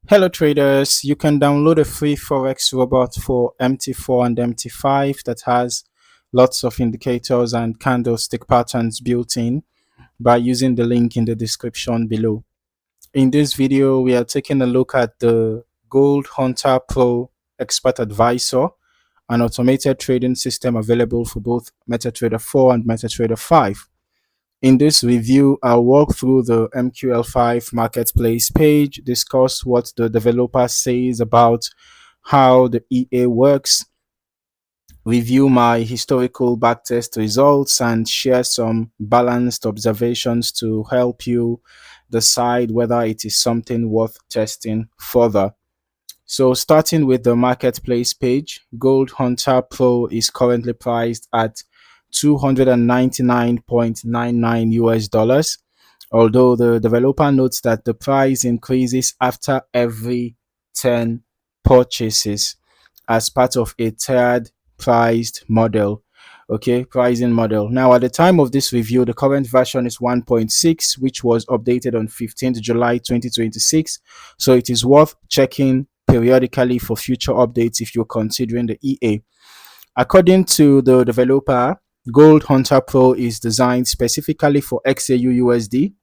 Hello traders, you can download a free Forex robot for MT4 and MT5 that has lots of indicators and candlestick patterns built in by using the link in the description below. In this video, we are taking a look at the Gold Hunter Pro Expert Advisor, an automated trading system available for both MetaTrader 4 and MetaTrader 5. In this review, I'll walk through the MQL5 Marketplace page, discuss what the developer says about how the EA works, review my historical backtest results, and share some balanced observations to help you decide whether it is something worth testing further. So starting with the marketplace page, Gold Hunter Pro is currently priced at 299.99 US dollars, although the developer notes that the price increases after every 10 purchases as part of a tiered priced model. Okay, pricing model. Now, at the time of this review, the current version is 1.6, which was updated on 15th July 2026. So it is worth checking periodically for future updates if you're considering the EA. According to the developer, Gold Hunter Pro is designed specifically for XAU USD.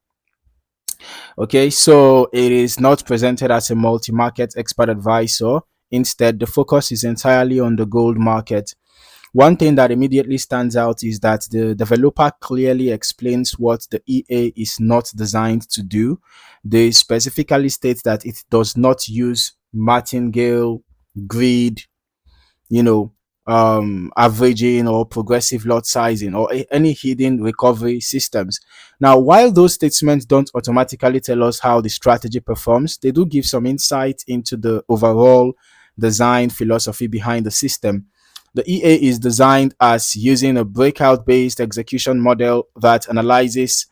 Okay, so it is not presented as a multi-market expert advisor. Instead, the focus is entirely on the gold market. One thing that immediately stands out is that the developer clearly explains what the EA is not designed to do. They specifically state that it does not use martingale, grid, you know, averaging or progressive lot sizing or any hidden recovery systems. Now, while those statements don't automatically tell us how the strategy performs, they do give some insight into the overall design philosophy behind the system. The EA is designed as using a breakout based execution model that analyzes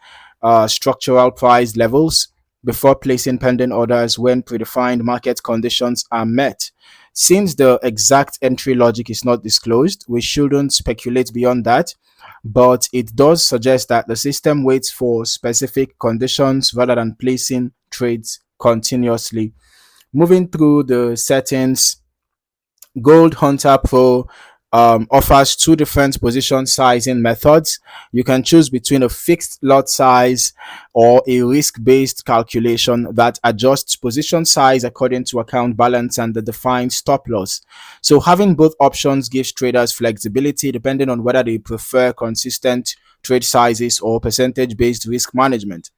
structural price levels before placing pending orders when predefined market conditions are met. Since the exact entry logic is not disclosed, we shouldn't speculate beyond that, but it does suggest that the system waits for specific conditions rather than placing trades continuously. Moving through the settings, Gold Hunter Pro offers two different position sizing methods. You can choose between a fixed lot size or a risk-based calculation that adjusts position size according to account balance and the defined stop loss. So having both options gives traders flexibility depending on whether they prefer consistent trade sizes or percentage-based risk management.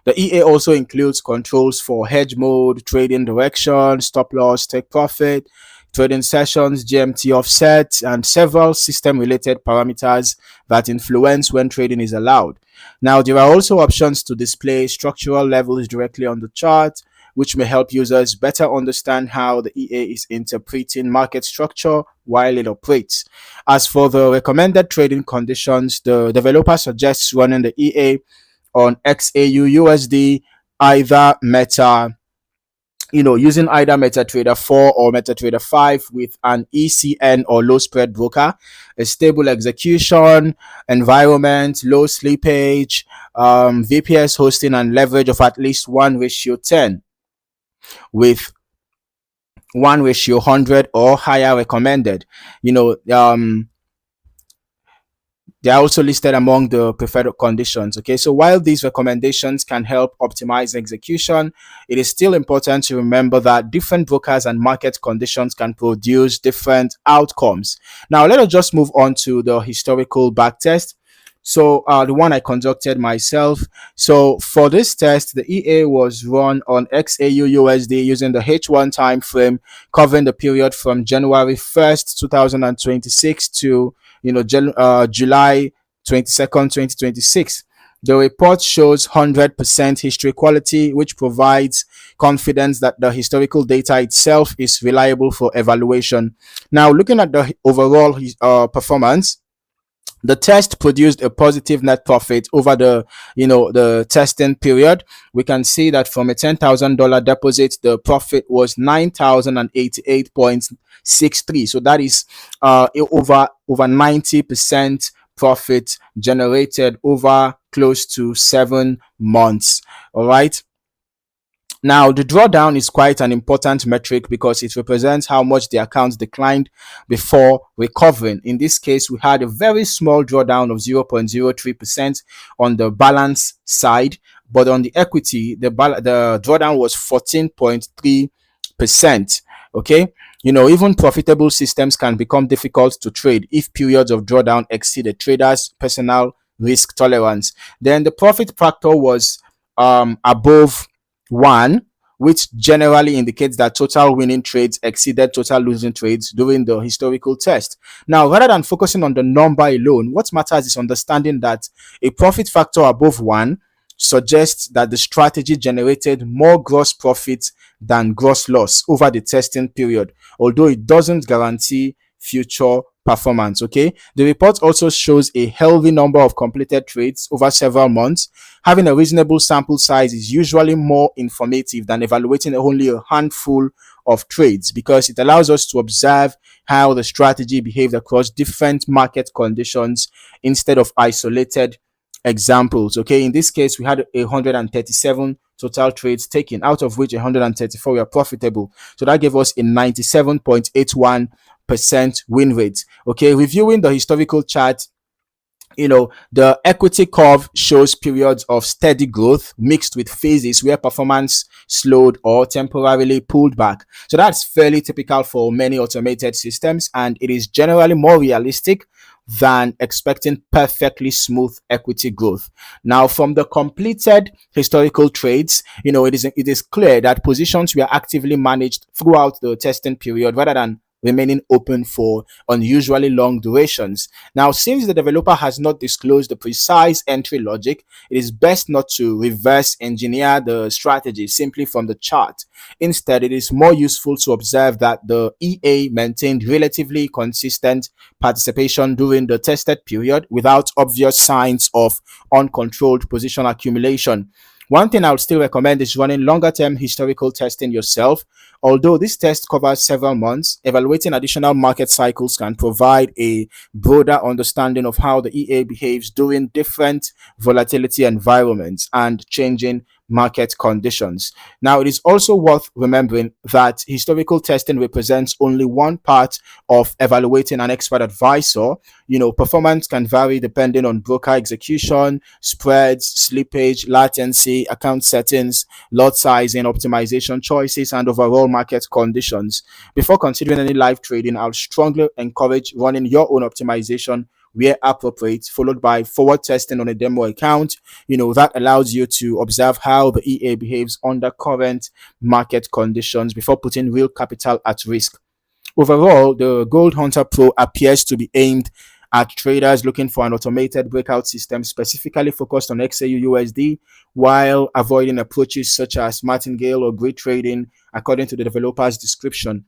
The EA also includes controls for hedge mode, trading direction, stop loss, take profit, trading sessions, GMT offset, and several system related parameters that influence when trading is allowed. Now, there are also options to display structural levels directly on the chart, which may help users better understand how the EA is interpreting market structure while it operates. As for the recommended trading conditions, the developer suggests running the EA on XAU USD, either Meta, using either MetaTrader 4 or MetaTrader 5 with an ECN or low spread broker, a stable execution environment, low slippage, VPS hosting and leverage of at least 1:10 with 1:100 or higher recommended. You know, they are also listed among the preferred conditions. Okay, so while these recommendations can help optimize execution, it is still important to remember that different brokers and market conditions can produce different outcomes. Now, let us just move on to the historical backtest. So the one I conducted myself. So for this test, the EA was run on XAU USD using the H1 time frame, covering the period from January 1st, 2026 to July 22nd, 2026. The report shows 100% history quality, which provides confidence that the historical data itself is reliable for evaluation. Now, looking at the overall performance, the test produced a positive net profit over the testing period. We can see that from a $10,000 deposit, the profit was 9,088.63. So that is over 90% profit generated over close to 7 months. All right. Now, the drawdown is quite an important metric because it represents how much the account declined before recovering. In this case, we had a very small drawdown of 0.03% on the balance side, but on the equity, the drawdown was 14.3%. Okay. Even profitable systems can become difficult to trade if periods of drawdown exceed a trader's personal risk tolerance. Then the profit factor was above 1, which generally indicates that total winning trades exceeded total losing trades during the historical test. Now, rather than focusing on the number alone, what matters is understanding that a profit factor above 1 suggests that the strategy generated more gross profit than gross loss over the testing period, although it doesn't guarantee future performance. Okay, the report also shows a healthy number of completed trades over several months. Having a reasonable sample size is usually more informative than evaluating only a handful of trades, because it allows us to observe how the strategy behaved across different market conditions instead of isolated examples. Okay, in this case, we had 137 total trades taken, out of which 134 were profitable. So that gave us a 97.81% win rate. Okay, reviewing the historical chart, the equity curve shows periods of steady growth mixed with phases where performance slowed or temporarily pulled back. So that's fairly typical for many automated systems, and it is generally more realistic than expecting perfectly smooth equity growth. Now, from the completed historical trades, it is clear that positions were actively managed throughout the testing period rather than remaining open for unusually long durations. Now, since the developer has not disclosed the precise entry logic, it is best not to reverse engineer the strategy simply from the chart. Instead, it is more useful to observe that the EA maintained relatively consistent participation during the tested period without obvious signs of uncontrolled position accumulation. One thing I would still recommend is running longer term historical testing yourself. Although this test covers several months, evaluating additional market cycles can provide a broader understanding of how the EA behaves during different volatility environments and changing market conditions. Now, it is also worth remembering that historical testing represents only one part of evaluating an expert advisor. Performance can vary depending on broker execution, spreads, slippage, latency, account settings, lot sizing, optimization choices, and overall market conditions. Before considering any live trading, I'll strongly encourage running your own optimization where appropriate, followed by forward testing on a demo account. That allows you to observe how the EA behaves under current market conditions before putting real capital at risk. Overall, the Gold Hunter Pro appears to be aimed at traders looking for an automated breakout system specifically focused on XAU-USD, while avoiding approaches such as martingale or grid trading, according to the developer's description.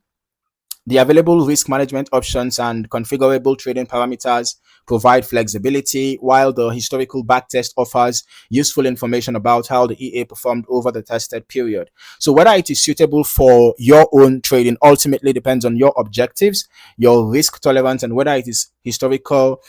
The available risk management options and configurable trading parameters provide flexibility, while the historical backtest offers useful information about how the EA performed over the tested period. So whether it is suitable for your own trading ultimately depends on your objectives, your risk tolerance, and whether its historical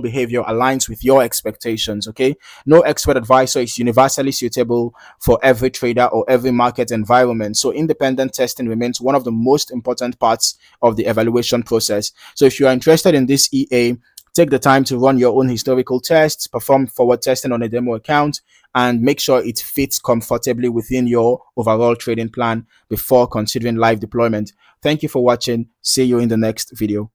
behavior aligns with your expectations. Okay, no expert advisor is universally suitable for every trader or every market environment. So independent testing remains one of the most important parts of the evaluation process. So if you are interested in this EA, take the time to run your own historical tests, perform forward testing on a demo account, and make sure it fits comfortably within your overall trading plan before considering live deployment. Thank you for watching. See you in the next video.